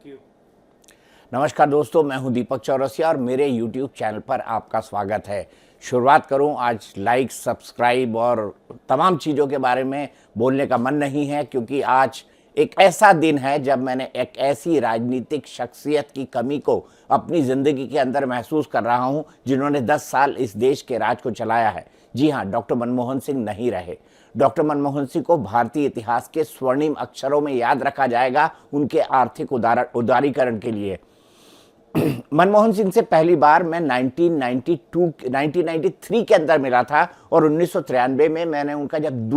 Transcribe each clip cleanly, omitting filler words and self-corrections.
You. नमस्कार दोस्तों, मैं हूं दीपक चौरसिया और मेरे YouTube चैनल पर आपका स्वागत है। शुरुआत करूं, आज लाइक, सब्सक्राइब और तमाम चीज़ों के बारे में बोलने का मन नहीं है, क्योंकि आज एक ऐसा दिन है जब मैंने एक ऐसी राजनीतिक शख्सियत की कमी को अपनी ज़िंदगी के अंदर महसूस कर रहा हूं, जिन्होंने 10 साल इस देश के राज को चलाया है। जी हाँ, डॉक्टर मनमोहन सिंह नहीं रहे। डॉक्टर मनमोहन सिंह को भारतीय इतिहास के स्वर्णिम अक्षरों में याद रखा जाएगा उनके आर्थिक उदारीकरण के लिए। मनमोहन सिंह से पहली बार मैं 1993 के अंदर मिला था और 1993 में मैंने उनका जब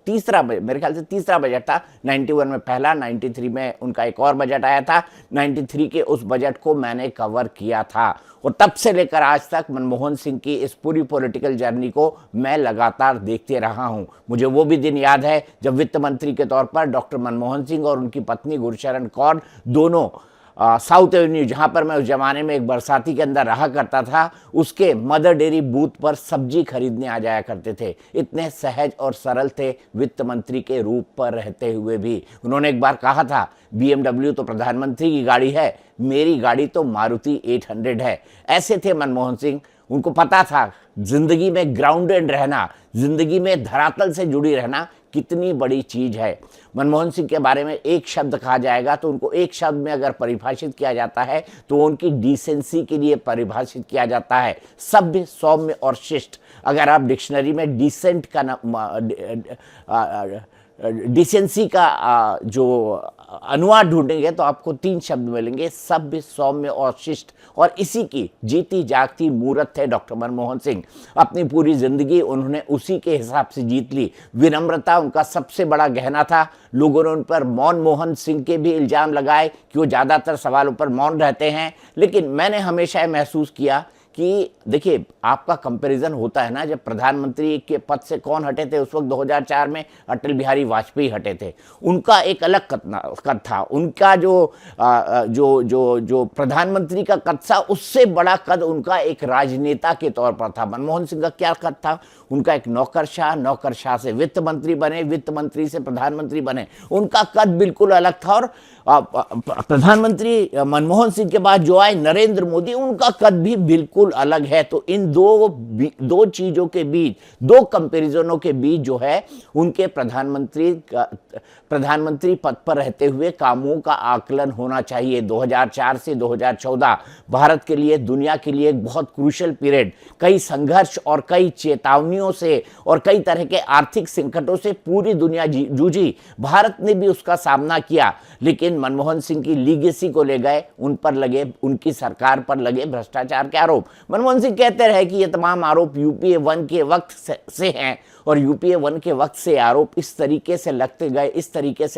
तीसरा, मेरे ख्याल से तीसरा बजट था, 91 में पहला, 93 में उनका एक और बजट आया था, 93 के उस बजट को मैंने कवर किया था और तब से लेकर आज तक मनमोहन सिंह की इस पूरी पॉलिटिकल जर्नी को मैं लगातार देखते रहा हूं। मुझे वो भी दिन याद है जब वित्त मंत्री के तौर पर डॉक्टर मनमोहन सिंह और उनकी पत्नी गुरशरण कौर दोनों साउथ एवेन्यू, जहाँ पर मैं उस ज़माने में एक बरसाती के अंदर रहा करता था, उसके मदर डेयरी बूथ पर सब्जी खरीदने आ जाया करते थे। इतने सहज और सरल थे वित्त मंत्री के रूप पर रहते हुए भी। उन्होंने एक बार कहा था, BMW तो प्रधानमंत्री की गाड़ी है, मेरी गाड़ी तो मारुति 800 है। ऐसे थे मनमोहन सिंह। उनको पता था जिंदगी में ग्राउंडेड रहना, जिंदगी में धरातल से जुड़ी रहना कितनी बड़ी चीज है। मनमोहन सिंह के बारे में एक शब्द कहा जाएगा तो उनको एक शब्द में अगर परिभाषित किया जाता है तो उनकी डिसेंसी के लिए परिभाषित किया जाता है, सभ्य, सौम्य और शिष्ट। अगर आप डिक्शनरी में डिसेंट का डिसेंसी का जो अनुवाद ढूंढेंगे तो आपको 3 शब्द मिलेंगे, सभ्य, सौम्य और शिष्ट। और इसी की जीती जागती मूर्त थे डॉक्टर मनमोहन सिंह। अपनी पूरी जिंदगी उन्होंने उसी के हिसाब से जीत ली। विनम्रता उनका सबसे बड़ा गहना था। लोगों ने उन पर मौन मोहन सिंह के भी इल्जाम लगाए कि वो ज़्यादातर सवालों पर मौन रहते हैं, लेकिन मैंने हमेशा ये महसूस किया कि देखिए, आपका कंपैरिजन होता है ना, जब प्रधानमंत्री के पद से कौन हटे थे उस वक्त 2004 में अटल बिहारी वाजपेयी हटे थे। उनका एक अलग कद था। उनका जो प्रधानमंत्री का कद था, उससे बड़ा कद उनका एक राजनेता के तौर पर था। मनमोहन सिंह का क्या कद था? उनका एक नौकरशाह, नौकरशाह से वित्त मंत्री बने, वित्त मंत्री से प्रधानमंत्री बने। उनका कद बिल्कुल अलग था। और प्रधानमंत्री मनमोहन सिंह के बाद जो आए नरेंद्र मोदी, उनका कद भी बिल्कुल अलग है। तो इन दो चीजों के बीच, 2 कंपैरिजनों के बीच जो है, उनके प्रधानमंत्री पद पर रहते हुए कामों का आकलन होना चाहिए। 2004 से 2014 भारत के लिए, दुनिया के लिए एक बहुत क्रूशियल पीरियड। कई संघर्ष और कई चेतावनियों से और कई तरह के आर्थिक संकटों से पूरी दुनिया जूझी। भारत ने भी उसका सामना किया, लेकिन मनमोहन सिंह की लीगेसी को ले गए, उन पर लगे, उनकी सरकार पर लगे भ्रष्टाचार के आरोप। मनमोहन सिंह कहते रहे कि ये तमाम आरोप UPA 1 के वक्त से हैं और UPA 1 के वक्त से आरोप इस तरीके से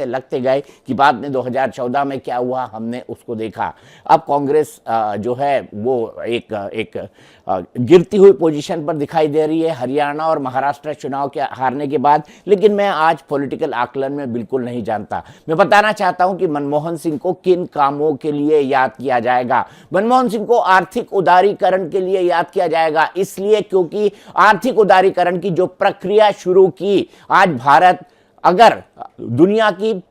लगते गए कि बाद में 2014 में क्या हुआ हमने उसको देखा। अब कांग्रेस जो है वो एक गिरती हुई पोजीशन पर दिखाई दे रही है हरियाणा और महाराष्ट्र चुनाव के हारने के बाद। लेकिन मैं आज पॉलिटिकल आकलन में बिल्कुल नहीं जानता। मैं बताना चाहता हूं कि मनमोहन सिंह को किन कामों के लिए याद किया जाएगा। मनमोहन सिंह को आर्थिक उदारीकरण के लिए याद किया जाएगा, इसलिए क्योंकि आर्थिक उदारीकरण की जो प्रक्रिया शुरू की, आज भारत अगर दुनिया की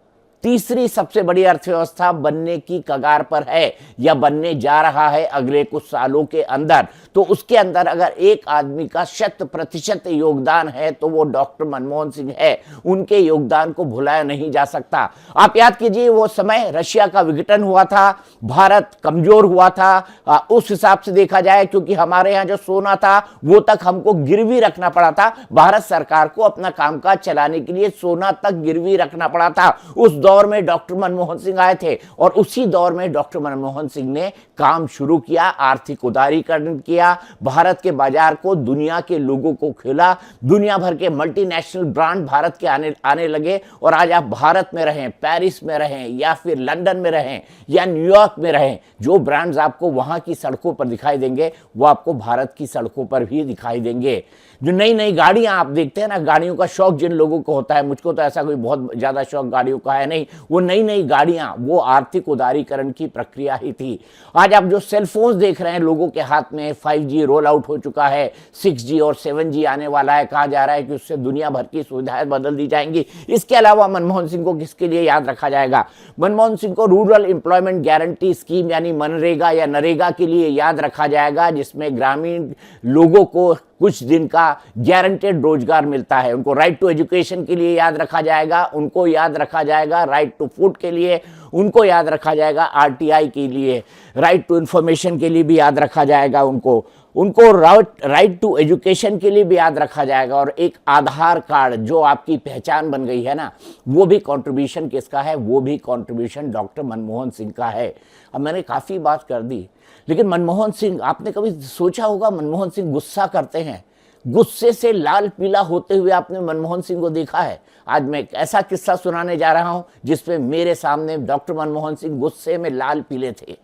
तीसरी सबसे बड़ी अर्थव्यवस्था बनने की कगार पर है या बनने जा रहा है अगले कुछ सालों के अंदर, तो उसके अंदर अगर एक आदमी का 100% योगदान है तो वो डॉक्टर मनमोहन सिंह है। उनके योगदान को भुलाया नहीं जा सकता। आप याद कीजिए, वो समय रशिया का विघटन हुआ था, भारत कमजोर हुआ था उस हिसाब से देखा जाए, क्योंकि हमारे यहाँ जो सोना था वो तक हमको गिरवी रखना पड़ा था। भारत सरकार को अपना कामकाज चलाने के लिए सोना तक गिरवी रखना पड़ा था। उस दौर में डॉक्टर मनमोहन सिंह आए थे और उसी दौर में डॉक्टर मनमोहन सिंह ने काम शुरू किया, आर्थिक उदारीकरण किया, भारत के बाजार को दुनिया के लोगों को खोला, दुनिया भर के मल्टीनेशनल ब्रांड भारत के आने लगे। और आज आप भारत में रहें, पेरिस में रहें या फिर लंदन में रहें या न्यूयॉर्क में रहें, जो ब्रांड्स आपको वहां की सड़कों पर दिखाई देंगे वो आपको भारत की सड़कों पर भी दिखाई देंगे। जो नई नई गाड़ियां आप देखते हैं ना, गाड़ियों का शौक जिन लोगों को होता है, मुझको तो ऐसा कोई बहुत ज्यादा शौक गाड़ियों का है नहीं, नहीं, वो नई नई गाड़ियां, वो आर्थिक उदारीकरण की प्रक्रिया ही थी। आज आप जो सेलफोन्स देख रहे हैं लोगों के हाथ में, 5G रोल आउट हो चुका है, 6G और 7G आने वाला है, कहा जा रहा है कि उससे दुनिया भर की सुविधाएं बदल दी जाएंगी। इसके अलावा मनमोहन सिंह को किसके लिए याद रखा जाएगा? मनमोहन सिंह को रूरल एम्प्लॉयमेंट गारंटी स्कीम यानी मनरेगा या नरेगा के लिए याद रखा जाएगा, जिसमें ग्रामीण लोगों को कुछ दिन का गारंटेड रोजगार मिलता है। उनको राइट टू एजुकेशन के लिए याद रखा जाएगा, उनको याद रखा जाएगा राइट टू फूड के लिए, उनको याद रखा जाएगा RTI के लिए, राइट टू इंफॉर्मेशन के लिए भी याद रखा जाएगा, उनको राइट टू एजुकेशन के लिए भी याद रखा जाएगा। और एक आधार कार्ड जो आपकी पहचान बन गई है ना, वो भी कंट्रीब्यूशन किसका है? वो भी कंट्रीब्यूशन डॉक्टर मनमोहन सिंह का है। अब मैंने काफ़ी बात कर दी, लेकिन मनमोहन सिंह, आपने कभी सोचा होगा मनमोहन सिंह गुस्सा करते हैं? गुस्से से लाल पीला होते हुए आपने मनमोहन सिंह को देखा है? आज मैं एक ऐसा किस्सा सुनाने जा रहा हूं जिसमें मेरे सामने डॉक्टर मनमोहन सिंह गुस्से में लाल पीले थे,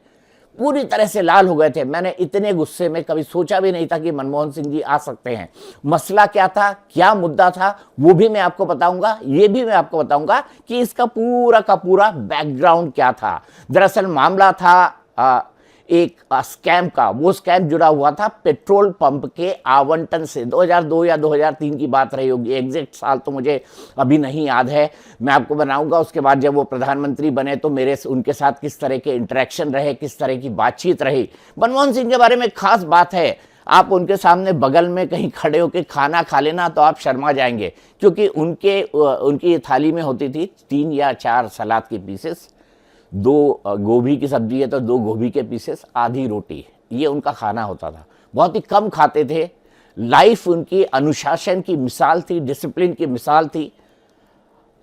पूरी तरह से लाल हो गए थे। मैंने इतने गुस्से में कभी सोचा भी नहीं था कि मनमोहन सिंह जी आ सकते हैं। मसला क्या था, क्या मुद्दा था, वो भी मैं आपको बताऊंगा। ये भी मैं आपको बताऊंगा कि इसका पूरा का पूरा बैकग्राउंड क्या था। दरअसल मामला था एक स्कैम का। वो स्कैम जुड़ा हुआ था पेट्रोल पंप के आवंटन से। 2002 या 2003 की बात रही होगी, एग्जैक्ट साल तो मुझे अभी नहीं याद है, मैं आपको बनाऊंगा। उसके बाद जब वो प्रधानमंत्री बने तो मेरे उनके साथ किस तरह के इंटरेक्शन रहे, किस तरह की बातचीत रही। मनमोहन सिंह के बारे में खास बात है, आप उनके सामने बगल में कहीं खड़े होकर खाना खा लेना तो आप शर्मा जाएंगे, क्योंकि उनकी थाली में होती थी 3 या 4 सलाद के पीसेस, 2 गोभी की सब्जी है तो 2 गोभी के पीसेस, आधी रोटी, ये उनका खाना होता था। बहुत ही कम खाते थे। लाइफ उनकी अनुशासन की मिसाल थी, डिसिप्लिन की मिसाल थी।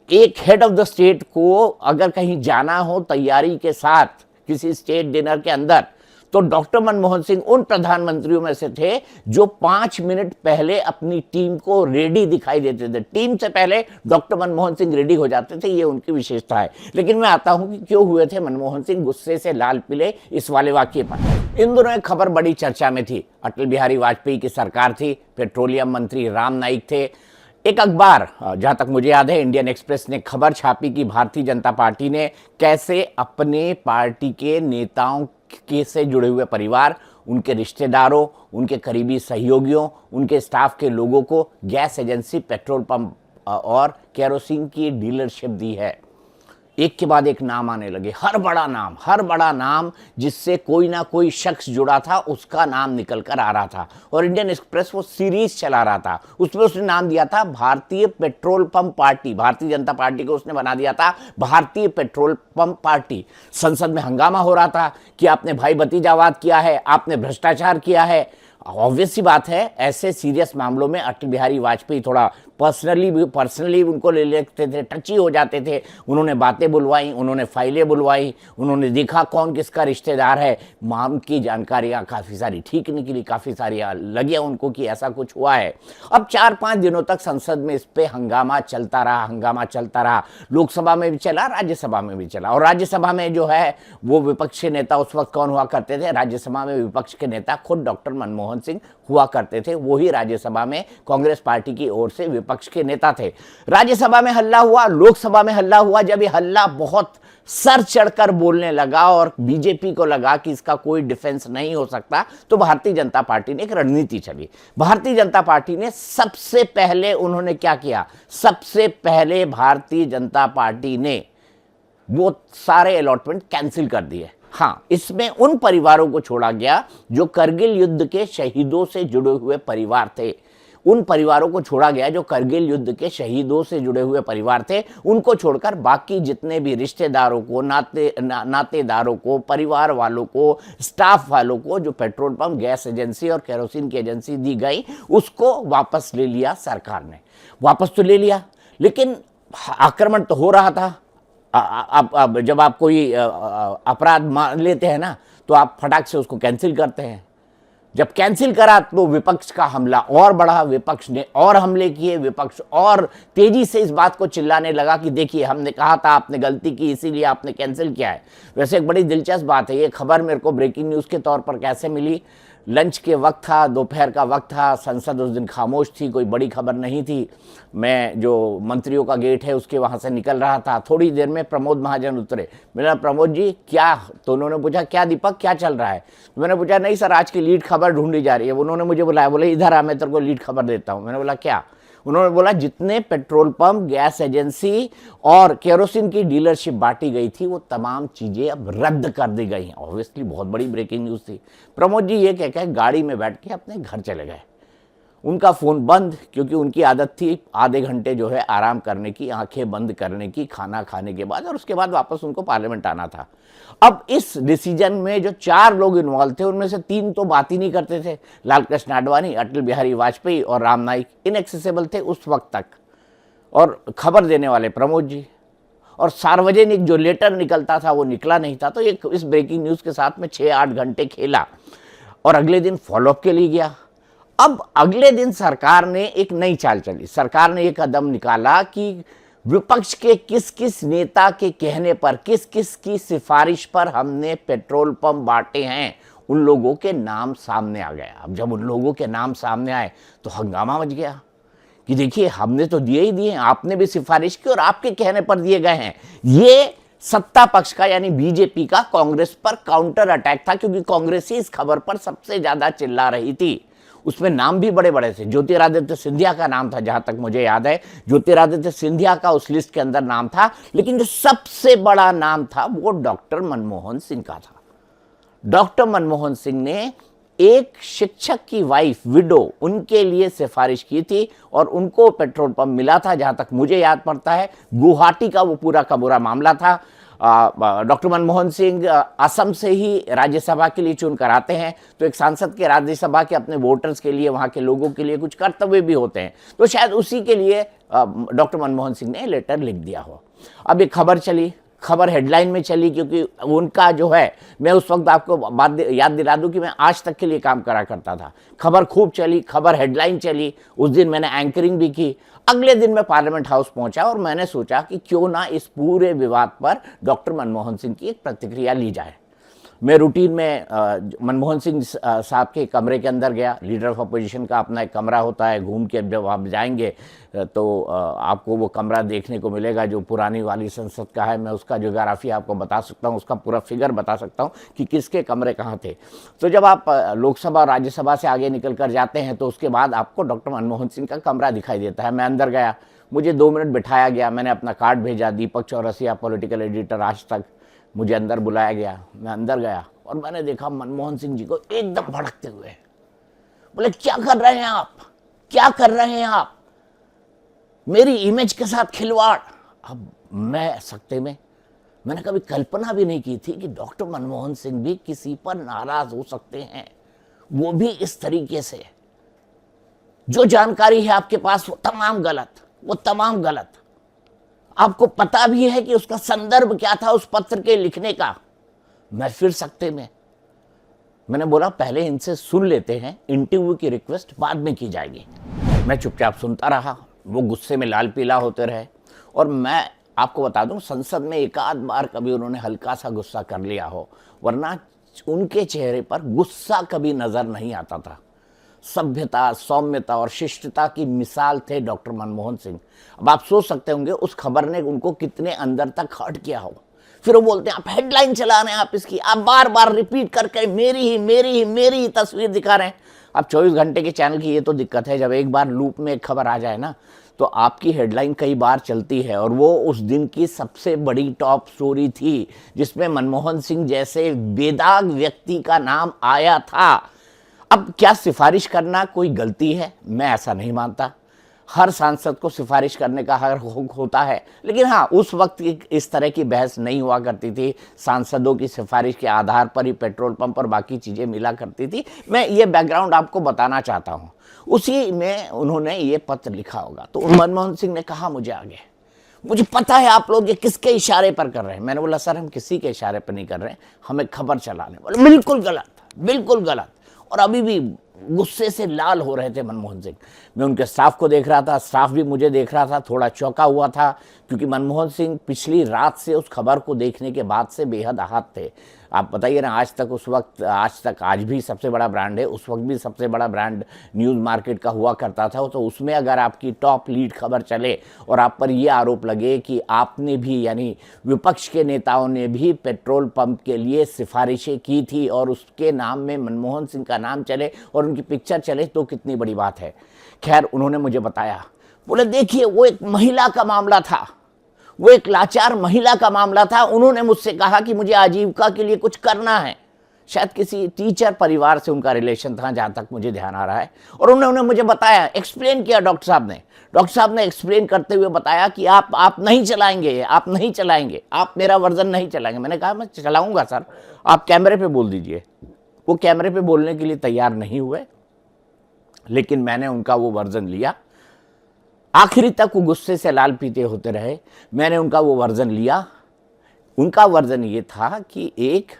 एक हेड ऑफ द स्टेट को अगर कहीं जाना हो तैयारी के साथ किसी स्टेट डिनर के अंदर, तो डॉक्टर मनमोहन सिंह उन प्रधानमंत्रियों में से थे जो 5 मिनट पहले अपनी टीम को रेडी दिखाई देते थे। टीम से पहले डॉक्टर मनमोहन सिंह रेडी हो जाते थे, ये उनकी विशेषता है। लेकिन मैं आता हूं कि क्यों हुए थे मनमोहन सिंह गुस्से से लाल पीले इस वाले वाक्य पर। इन दिनों एक खबर बड़ी चर्चा में थी। अटल बिहारी वाजपेयी की सरकार थी, पेट्रोलियम मंत्री राम नाईक थे। एक अखबार, जहां तक मुझे याद है इंडियन एक्सप्रेस ने खबर छापी कि भारतीय जनता पार्टी ने कैसे अपने पार्टी के नेताओं के से जुड़े हुए परिवार, उनके रिश्तेदारों, उनके करीबी सहयोगियों, उनके स्टाफ के लोगों को गैस एजेंसी, पेट्रोल पंप और केरोसिन की डीलरशिप दी है। एक के बाद एक नाम आने लगे, हर बड़ा नाम जिससे कोई ना कोई शख्स जुड़ा था उसका नाम निकल कर आ रहा था। और इंडियन एक्सप्रेस वो सीरीज चला रहा था, उसमें उसने नाम दिया था भारतीय petrol pump party. Bharatiya Janata party को उसने बना दिया था भारतीय पेट्रोल पंप पार्टी। संसद में हंगामा हो रहा था कि आपने भाई भतीजावाद किया है, आपने भ्रष्टाचार किया है। ऑब्वियस सी बात है, ऐसे सीरियस मामलों में अटल बिहारी वाजपेयी थोड़ा पर्सनली उनको ले लेते थे, टची हो जाते थे। उन्होंने बातें बुलवाई, उन्होंने फाइलें बुलवाई, उन्होंने देखा कौन किसका रिश्तेदार है। माम की जानकारियां काफ़ी सारी ठीक निकली, काफ़ी सारी लगी उनको कि ऐसा कुछ हुआ है। अब 4-5 दिनों तक संसद में इस पे हंगामा चलता रहा। लोकसभा में भी चला, राज्यसभा में भी चला। और राज्यसभा में जो है वो विपक्ष के नेता उस वक्त कौन हुआ करते थे? राज्यसभा में विपक्ष के नेता खुद डॉक्टर मनमोहन सिंह हुआ करते थे। वही राज्यसभा में कांग्रेस पार्टी की ओर से विपक्ष के नेता थे। राज्यसभा में हल्ला हुआ, लोकसभा में हल्ला हुआ। जब ये हल्ला बहुत सर चढ़कर बोलने लगा और बीजेपी को लगा कि इसका कोई डिफेंस नहीं हो सकता, तो भारतीय जनता पार्टी ने एक रणनीति चली। भारतीय जनता पार्टी ने सबसे पहले उन्होंने क्या किया? सबसे पहले भारतीय जनता पार्टी ने वो सारे अलॉटमेंट कैंसिल कर दिए। हाँ, इसमें उन परिवारों को छोड़ा गया जो करगिल युद्ध के शहीदों से जुड़े हुए परिवार थे। उन परिवारों को छोड़ा गया जो करगिल युद्ध के शहीदों से जुड़े हुए परिवार थे। उनको छोड़कर बाकी जितने भी रिश्तेदारों को, नातेदारों को, परिवार वालों को, स्टाफ वालों को जो पेट्रोल पंप, गैस एजेंसी और केरोसिन की एजेंसी दी गई, उसको वापस ले लिया सरकार ने। वापस तो ले लिया, लेकिन आक्रमण तो हो रहा था। अब जब आप कोई अपराध मान लेते हैं ना, तो आप फटाक से उसको कैंसिल करते हैं। जब कैंसिल करा तो विपक्ष का हमला और बढ़ा, विपक्ष ने और हमले किए, विपक्ष और तेजी से इस बात को चिल्लाने लगा कि देखिए हमने कहा था, आपने गलती की, इसीलिए आपने कैंसिल किया है। वैसे एक बड़ी दिलचस्प बात है, ये खबर मेरे को ब्रेकिंग न्यूज़ के तौर पर कैसे मिली, लंच के वक्त था, दोपहर का वक्त था, संसद उस दिन खामोश थी, कोई बड़ी खबर नहीं थी। मैं जो मंत्रियों का गेट है उसके वहाँ से निकल रहा था, थोड़ी देर में प्रमोद महाजन उतरे। मैंने प्रमोद जी क्या? तो उन्होंने पूछा क्या दीपक क्या चल रहा है? तो मैंने पूछा नहीं सर आज की लीड खबर ढूंढी जा रही है। उन्होंने मुझे बुलाया, बोले इधर आ मैं तेरे को लीड खबर देता हूँ। मैंने बोला क्या? उन्होंने बोला जितने पेट्रोल पंप, गैस एजेंसी और केरोसिन की डीलरशिप बांटी गई थी वो तमाम चीजें अब रद्द कर दी गई हैं। ऑब्वियसली बहुत बड़ी ब्रेकिंग न्यूज थी। प्रमोद जी ये कहकर गाड़ी में बैठ के अपने घर चले गए। उनका फ़ोन बंद, क्योंकि उनकी आदत थी आधे घंटे जो है आराम करने की, आंखें बंद करने की खाना खाने के बाद, और उसके बाद वापस उनको पार्लियामेंट आना था। अब इस डिसीजन में जो 4 लोग इन्वॉल्व थे उनमें से 3 तो बात ही नहीं करते थे। लाल कृष्ण आडवाणी, अटल बिहारी वाजपेयी और राम नाईक इनएक्सेसिबल थे उस वक्त तक, और खबर देने वाले प्रमोद जी, और सार्वजनिक जो लेटर निकलता था वो निकला नहीं था। तो एक इस ब्रेकिंग न्यूज़ के साथ में 6-8 घंटे खेला और अगले दिन फॉलोअप के लिए गया। अब अगले दिन सरकार ने एक नई चाल चली। सरकार ने एक कदम निकाला कि विपक्ष के किस किस नेता के कहने पर, किस किस की सिफारिश पर हमने पेट्रोल पंप बांटे हैं, उन लोगों के नाम सामने आ गया। अब जब उन लोगों के नाम सामने आए तो हंगामा मच गया कि देखिए हमने तो दिए ही दिए, आपने भी सिफारिश की और आपके कहने पर दिए गए हैं। ये सत्ता पक्ष का यानी बीजेपी का कांग्रेस पर काउंटर अटैक था, क्योंकि कांग्रेस ही इस खबर पर सबसे ज्यादा चिल्ला रही थी। उसमें नाम भी बड़े बड़े थे। ज्योतिरादित्य सिंधिया का नाम था, जहां तक मुझे याद है ज्योतिरादित्य सिंधिया का उस लिस्ट के अंदर नाम था। लेकिन जो सबसे बड़ा नाम था वो डॉक्टर मनमोहन सिंह का था। डॉक्टर मनमोहन सिंह ने एक शिक्षक की वाइफ, विडो, उनके लिए सिफारिश की थी और उनको पेट्रोल पंप मिला था। जहां तक मुझे याद पड़ता है गुवाहाटी का वो पूरा का पूरा मामला था। डॉक्टर मनमोहन सिंह असम से ही राज्यसभा के लिए चुन कर आते हैं, तो एक सांसद के राज्यसभा के अपने वोटर्स के लिए, वहाँ के लोगों के लिए कुछ कर्तव्य भी होते हैं, तो शायद उसी के लिए डॉक्टर मनमोहन सिंह ने लेटर लिख दिया हो। अब एक खबर चली, खबर हेडलाइन में चली, क्योंकि उनका जो है, मैं उस वक्त आपको बात याद दिला दूं कि मैं आज तक के लिए काम करा करता था। खबर खूब चली, खबर हेडलाइन चली, उस दिन मैंने एंकरिंग भी की। अगले दिन मैं पार्लियामेंट हाउस पहुंचा और मैंने सोचा कि क्यों ना इस पूरे विवाद पर डॉक्टर मनमोहन सिंह की एक प्रतिक्रिया ली जाए। मैं रूटीन में मनमोहन सिंह साहब के कमरे के अंदर गया। लीडर ऑफ अपोजिशन का अपना एक कमरा होता है, घूम के जब आप जाएंगे तो आपको वो कमरा देखने को मिलेगा जो पुरानी वाली संसद का है। मैं उसका ज्योग्राफी आपको बता सकता हूँ, उसका पूरा फिगर बता सकता हूँ कि किसके कमरे कहाँ थे। तो जब आप लोकसभा और राज्यसभा से आगे निकल कर जाते हैं तो उसके बाद आपको डॉक्टर मनमोहन सिंह का कमरा दिखाई देता है। मैं अंदर गया, मुझे 2 मिनट बिठाया गया, मैंने अपना कार्ड भेजा, दीपक चौरसिया पॉलिटिकल एडिटर आज तक, मुझे अंदर बुलाया गया। मैं अंदर गया और मैंने देखा मनमोहन सिंह जी को एकदम भड़कते हुए। बोले क्या कर रहे हैं आप, क्या कर रहे हैं आप, मेरी इमेज के साथ खिलवाड़। अब मैं सकते में, मैंने कभी कल्पना भी नहीं की थी कि डॉक्टर मनमोहन सिंह भी किसी पर नाराज हो सकते हैं, वो भी इस तरीके से। जो जानकारी है आपके पास वो तमाम गलत, वो तमाम गलत। आपको पता भी है कि उसका संदर्भ क्या था उस पत्र के लिखने का। मैं फिर सकते में, मैंने बोला पहले इनसे सुन लेते हैं, इंटरव्यू की रिक्वेस्ट बाद में की जाएगी। मैं चुपचाप सुनता रहा, वो गुस्से में लाल पीला होते रहे। और मैं आपको बता दूं, संसद में एक आध बार कभी उन्होंने हल्का सा गुस्सा कर लिया हो, वरना उनके चेहरे पर गुस्सा कभी नजर नहीं आता था। सभ्यता, सौम्यता और शिष्टता की मिसाल थे डॉक्टर मनमोहन सिंह। अब आप सोच सकते होंगे उस खबर ने उनको कितने अंदर तक हर्ट किया हो। फिर वो बोलते हैं आप हेडलाइन चला रहे हैं, आप इसकी आप बार बार रिपीट करके मेरी ही तस्वीर दिखा रहे हैं। अब 24 घंटे के चैनल की ये तो दिक्कत है, जब एक बार लूप में एक खबर आ जाए ना तो आपकी हेडलाइन कई बार चलती है। और वो उस दिन की सबसे बड़ी टॉप स्टोरी थी जिसमें मनमोहन सिंह जैसे बेदाग व्यक्ति का नाम आया था। अब क्या सिफारिश करना कोई गलती है? मैं ऐसा नहीं मानता। हर सांसद को सिफारिश करने का हक होता है, लेकिन हाँ, उस वक्त इस तरह की बहस नहीं हुआ करती थी। सांसदों की सिफारिश के आधार पर ही पेट्रोल पंप और बाकी चीज़ें मिला करती थी। मैं ये बैकग्राउंड आपको बताना चाहता हूँ। उसी में उन्होंने ये पत्र लिखा होगा। तो मनमोहन सिंह ने कहा मुझे आगे, मुझे पता है आप लोग ये किसके इशारे पर कर रहे हैं। मैंने बोला सर हम किसी के इशारे पर नहीं कर रहे हैं, हमें खबर चलाने। बोले बिल्कुल गलत, बिल्कुल गलत। और अभी भी गुस्से से लाल हो रहे थे मनमोहन सिंह। मैं उनके स्टाफ को देख रहा था, स्टाफ भी मुझे देख रहा था, थोड़ा चौंका हुआ था, क्योंकि मनमोहन सिंह पिछली रात से उस खबर को देखने के बाद से बेहद आहत थे। आप बताइए ना, आज तक उस वक्त, आज भी सबसे बड़ा ब्रांड है, उस वक्त भी सबसे बड़ा ब्रांड न्यूज़ मार्केट का हुआ करता था। तो उसमें अगर आपकी टॉप लीड खबर चले और आप पर ये आरोप लगे कि आपने भी, यानी विपक्ष के नेताओं ने भी पेट्रोल पंप के लिए सिफारिशें की थी और उसके नाम में मनमोहन सिंह का नाम चले और उनकी पिक्चर चले, तो कितनी बड़ी बात है। खैर, उन्होंने मुझे बताया, बोले देखिए वो एक महिला का मामला था, वो एक लाचार महिला का मामला था। उन्होंने मुझसे कहा कि मुझे आजीविका के लिए कुछ करना है। शायद किसी टीचर परिवार से उनका रिलेशन था, जहां तक मुझे ध्यान आ रहा है। और उन्होंने मुझे बताया, एक्सप्लेन किया डॉक्टर साहब ने एक्सप्लेन करते हुए बताया कि आप नहीं चलाएंगे, आप नहीं चलाएंगे, आप मेरा वर्जन नहीं चलाएंगे। मैंने कहा मैं चलाऊंगा सर, आप कैमरे पे बोल दीजिए। वो कैमरे पे बोलने के लिए तैयार नहीं हुए, लेकिन मैंने उनका वो वर्जन लिया। आखिरी तक वो गुस्से से लाल पीते होते रहे। मैंने उनका वो वर्जन लिया। उनका वर्जन ये था कि एक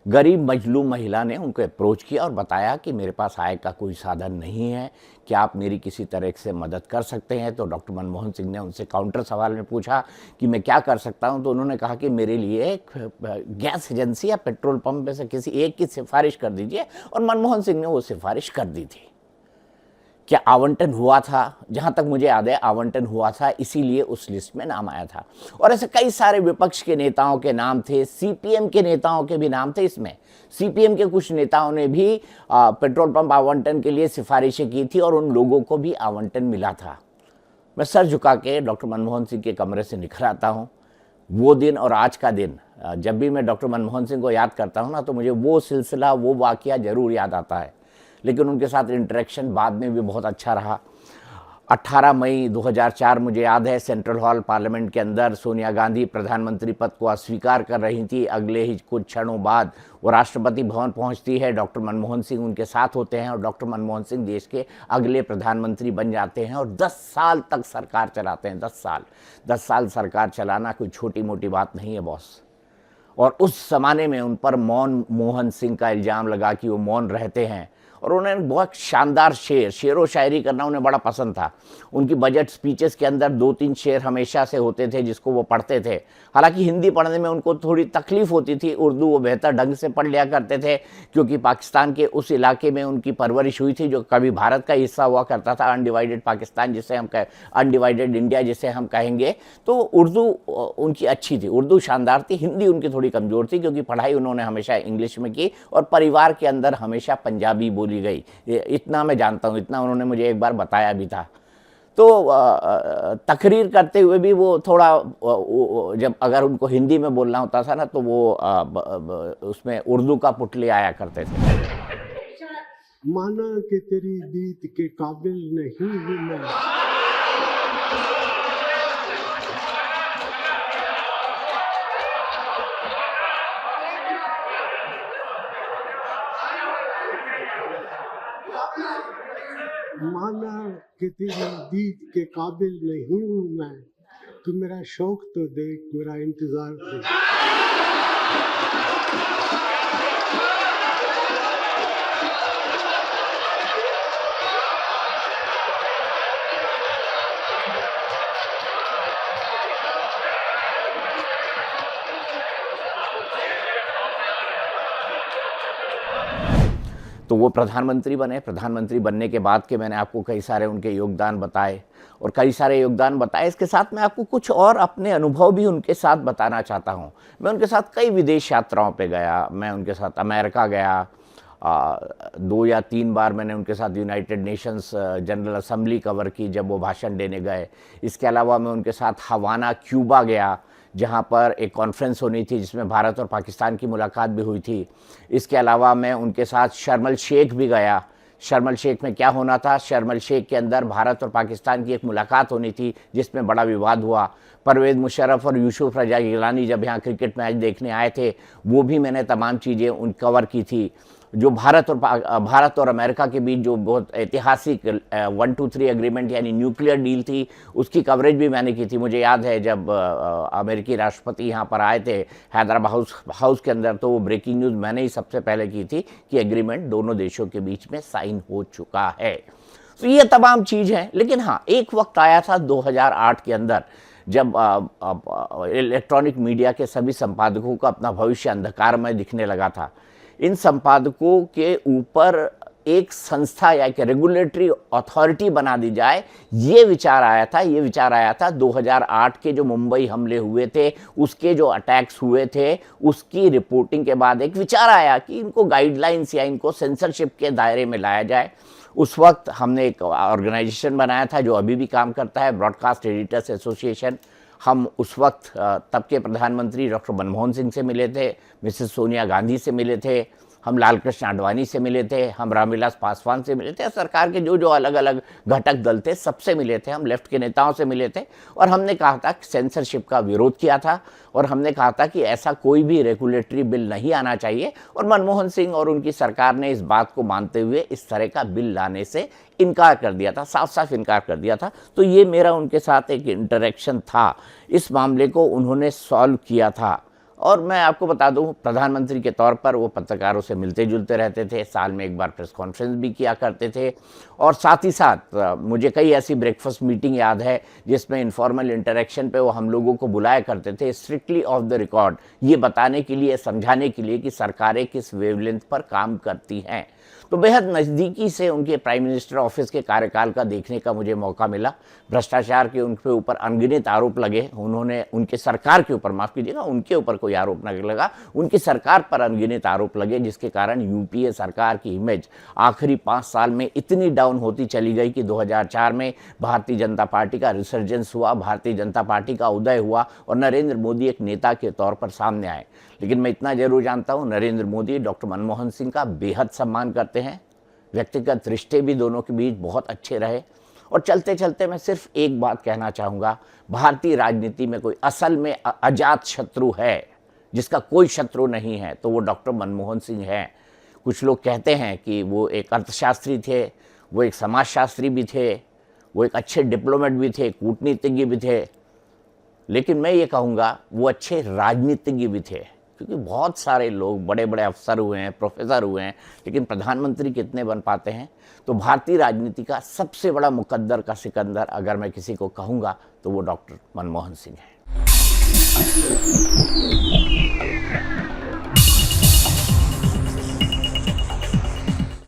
गरीब मजलूम महिला ने उनको अप्रोच किया और बताया कि मेरे पास आय का कोई साधन नहीं है, क्या आप मेरी किसी तरह से मदद कर सकते हैं। तो डॉक्टर मनमोहन सिंह ने उनसे काउंटर सवाल में पूछा कि मैं क्या कर सकता हूं। तो उन्होंने कहा कि मेरे लिए एक गैस एजेंसी या पेट्रोल पंप में से किसी एक की सिफारिश कर दीजिए। और मनमोहन सिंह ने वो सिफारिश कर दी थी। क्या आवंटन हुआ था? जहां तक मुझे याद है आवंटन हुआ था, इसीलिए उस लिस्ट में नाम आया था। और ऐसे कई सारे विपक्ष के नेताओं के नाम थे, सीपीएम के नेताओं के भी नाम थे इसमें। सीपीएम के कुछ नेताओं ने भी पेट्रोल पंप आवंटन के लिए सिफारिशें की थी और उन लोगों को भी आवंटन मिला था। मैं सर झुका के डॉक्टर मनमोहन सिंह के कमरे से निकल आता हूँ। वो दिन और आज का दिन, जब भी मैं डॉक्टर मनमोहन सिंह को याद करता हूँ ना, तो मुझे वो सिलसिला, वो वाकया जरूर याद आता है। लेकिन उनके साथ इंटरेक्शन बाद में भी बहुत अच्छा रहा। 18 मई 2004 मुझे याद है, सेंट्रल हॉल पार्लियामेंट के अंदर सोनिया गांधी प्रधानमंत्री पद को अस्वीकार कर रही थी। अगले ही कुछ क्षणों बाद वो राष्ट्रपति भवन पहुंचती है, डॉक्टर मनमोहन सिंह उनके साथ होते हैं और डॉक्टर मनमोहन सिंह देश के अगले प्रधानमंत्री बन जाते हैं और 10 साल तक सरकार चलाते हैं। 10 साल सरकार चलाना कोई छोटी मोटी बात नहीं है बॉस। और उस ज़माने में उन पर मौन मोहन सिंह का इल्ज़ाम लगा कि वो मौन रहते हैं। और उन्होंने बहुत शानदार शेर व शायरी करना उन्हें बड़ा पसंद था। उनकी बजट स्पीचेस के अंदर 2-3 शेर हमेशा से होते थे जिसको वो पढ़ते थे। हालांकि हिंदी पढ़ने में उनको थोड़ी तकलीफ होती थी, उर्दू वो बेहतर ढंग से पढ़ लिया करते थे, क्योंकि पाकिस्तान के उस इलाके में उनकी परवरिश हुई थी जो कभी भारत का हिस्सा हुआ करता था, अनडिवाइडेड पाकिस्तान जिसे हम अनडिवाइडेड इंडिया जिसे हम कहेंगे। तो उर्दू उनकी अच्छी थी, उर्दू शानदार थी, हिंदी उनकी थोड़ी कमज़ोर थी, क्योंकि पढ़ाई उन्होंने हमेशा इंग्लिश में की और परिवार के अंदर हमेशा पंजाबी बोली गई। इतना मैं जानता हूँ, इतना उन्होंने मुझे एक बार बताया भी था। तो तकरीर करते हुए भी वो थोड़ा, जब अगर उनको हिंदी में बोलना होता था ना, तो वो उसमें उर्दू का पुटली आया करते थे। माना कि तेरी दीद के काबिल नहीं हूं मैं, माना कि तेरी दीद के काबिल नहीं हूं मैं, तू मेरा शौक तो देख, मेरा इंतजार देख। तो वो प्रधानमंत्री बने। प्रधानमंत्री बनने के बाद के मैंने आपको कई सारे उनके योगदान बताए और कई सारे योगदान बताए। इसके साथ मैं आपको कुछ और अपने अनुभव भी उनके साथ बताना चाहता हूँ। मैं उनके साथ कई विदेश यात्राओं पे गया। मैं उनके साथ अमेरिका गया, 2 या 3 बार मैंने उनके साथ United Nations general assembly cover की जब वो भाषण देने गए। इसके अलावा मैं उनके साथ हवाना क्यूबा गया, जहाँ पर एक कॉन्फ्रेंस होनी थी जिसमें भारत और पाकिस्तान की मुलाकात भी हुई थी। इसके अलावा मैं उनके साथ शर्म एल शेख भी गया। शर्म एल शेख में क्या होना था, शर्म एल शेख के अंदर भारत और पाकिस्तान की एक मुलाकात होनी थी जिसमें बड़ा विवाद हुआ। परवेज़ मुशर्रफ और यूसुफ रजा गिलानी जब यहाँ क्रिकेट मैच देखने आए थे, वो भी मैंने तमाम चीज़ें उन कवर की थी। जो भारत और अमेरिका के बीच जो बहुत ऐतिहासिक 123 एग्रीमेंट यानी न्यूक्लियर डील थी, उसकी कवरेज भी मैंने की थी। मुझे याद है जब अमेरिकी राष्ट्रपति यहाँ पर आए थे हैदराबाद हाउस के अंदर, तो वो ब्रेकिंग न्यूज़ मैंने ही सबसे पहले की थी कि एग्रीमेंट दोनों देशों के बीच में साइन हो चुका है। तो ये तमाम चीज़ है। लेकिन हाँ, एक वक्त आया था 2008 के अंदर जब इलेक्ट्रॉनिक मीडिया के सभी संपादकों का अपना भविष्य अंधकारमय दिखने लगा था। इन संपादकों के ऊपर एक संस्था या एक रेगुलेटरी अथॉरिटी बना दी जाए, ये विचार आया था 2008 के जो मुंबई हमले हुए थे, उसके जो अटैक्स हुए थे, उसकी रिपोर्टिंग के बाद एक विचार आया कि इनको गाइडलाइंस या इनको सेंसरशिप के दायरे में लाया जाए। उस वक्त हमने एक ऑर्गेनाइजेशन बनाया था जो अभी भी काम करता है, ब्रॉडकास्ट एडिटर्स एसोसिएशन। हम उस वक्त तब के प्रधानमंत्री डॉक्टर मनमोहन सिंह से मिले थे, मिसेस सोनिया गांधी से मिले थे, हम लाल कृष्ण आडवाणी से मिले थे, हम रामविलास पासवान से मिले थे, सरकार के जो अलग अलग घटक दल थे सबसे मिले थे, हम लेफ्ट के नेताओं से मिले थे। और हमने कहा था कि सेंसरशिप का विरोध किया था और हमने कहा था कि ऐसा कोई भी रेगुलेटरी बिल नहीं आना चाहिए। और मनमोहन सिंह और उनकी सरकार ने इस बात को मानते हुए इस तरह का बिल लाने से इनकार कर दिया था, साफ साफ इनकार कर दिया था। तो ये मेरा उनके साथ एक इंटरेक्शन था, इस मामले को उन्होंने सॉल्व किया था। और मैं आपको बता दूं, प्रधानमंत्री के तौर पर वो पत्रकारों से मिलते जुलते रहते थे, साल में एक बार प्रेस कॉन्फ्रेंस भी किया करते थे। और साथ ही साथ मुझे कई ऐसी ब्रेकफास्ट मीटिंग याद है जिसमें इनफॉर्मल इंटरेक्शन पे वो हम लोगों को बुलाया करते थे, स्ट्रिक्टली ऑफ द रिकॉर्ड, ये बताने के लिए, समझाने के लिए कि सरकारें किस वेवलेंथ पर काम करती हैं। तो बेहद नज़दीकी से उनके प्राइम मिनिस्टर ऑफिस के कार्यकाल का देखने का मुझे मौका मिला। भ्रष्टाचार के उनके ऊपर अनगिनत आरोप लगे, उन्होंने उनके सरकार के ऊपर, माफ़ कीजिएगा, उनके ऊपर कोई आरोप न लगा, उनकी सरकार पर अनगिनत आरोप लगे, जिसके कारण यूपीए सरकार की इमेज आखिरी 5 साल में इतनी डाउन होती चली गई कि 2004 में भारतीय जनता पार्टी का रिसर्जेंस हुआ, भारतीय जनता पार्टी का उदय हुआ और नरेंद्र मोदी एक नेता के तौर पर सामने आए। लेकिन मैं इतना जरूर जानता हूं, नरेंद्र मोदी डॉक्टर मनमोहन सिंह का बेहद सम्मान करते हैं, व्यक्तिगत रिश्ते भी दोनों के बीच बहुत अच्छे रहे। और चलते चलते मैं सिर्फ एक बात कहना चाहूँगा, भारतीय राजनीति में कोई असल में अजात शत्रु है, जिसका कोई शत्रु नहीं है, तो वो डॉक्टर मनमोहन सिंह हैं। कुछ लोग कहते हैं कि वो एक अर्थशास्त्री थे, वो एक समाजशास्त्री भी थे, वो एक अच्छे डिप्लोमेट भी थे, कूटनीतिज्ञ भी थे, लेकिन मैं ये कहूँगा वो अच्छे राजनीतिज्ञ भी थे। क्योंकि बहुत सारे लोग बड़े बड़े अफसर हुए हैं, प्रोफेसर हुए हैं, लेकिन प्रधानमंत्री कितने बन पाते हैं। तो भारतीय राजनीति का सबसे बड़ा मुकद्दर का सिकंदर अगर मैं किसी को कहूँगा तो वो डॉक्टर मनमोहन सिंह है।